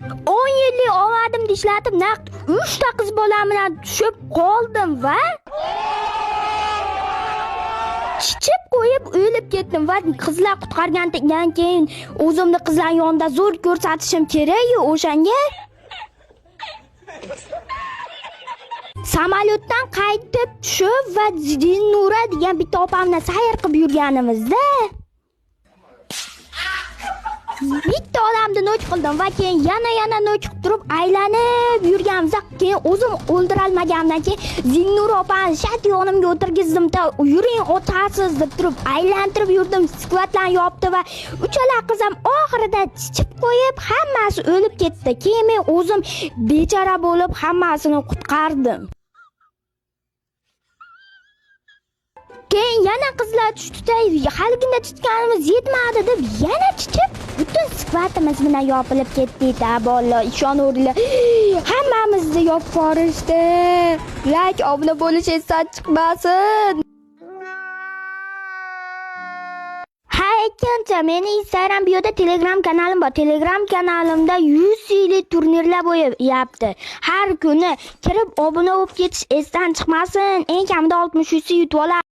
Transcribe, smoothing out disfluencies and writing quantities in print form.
10 yillik omadimni ishlatib, naq 3 ta qiz bolam bilan tushib qoldim va chichib qo'yib o'lib ketdim va qizlar qutqargandan keyin o'zimni qizlar yonida zo'r ko'rsatishim kerak-ku o'shanga. Samolyotdan qaytib tushib va Zinnura degan bitta opamni sayr qilib yurganimizda bitta odamni noch qildim va keyin yana noch qilib turib aylanib yurganimizda keyin o'zim o'ldirolmaganimdan keyin Zinnura opani shat yonimga o'tirgizdim-da, yuring o'tasiz deb turib aylantirib yurdim, skvatlarni yopdi va uchala qiz ham oxirida chichib qo'yib hammasi o'lib ketdi. Keyin men o'zim bechora bo'lib hammasini qutqardim. Keyin yana qizlar tushdi-da, haligina tutganimiz yetmadi deb yana chichib butun skvatimiz bilan yopilib ketdi-da, bolalar ishonaveringlar. Hammamizni yopib yuborishdi. Like, obuna bo'lish esdan chiqmasin. Ikkinchi, meni Instagram bioda Telegram kanalim bor. Telegram kanalimda 100 yillik turnirlar bo'lyapti. Har kuni kirib obuna bo'lib ketish esdan chiqmasin. Eng kamida 60 yutib olasiz.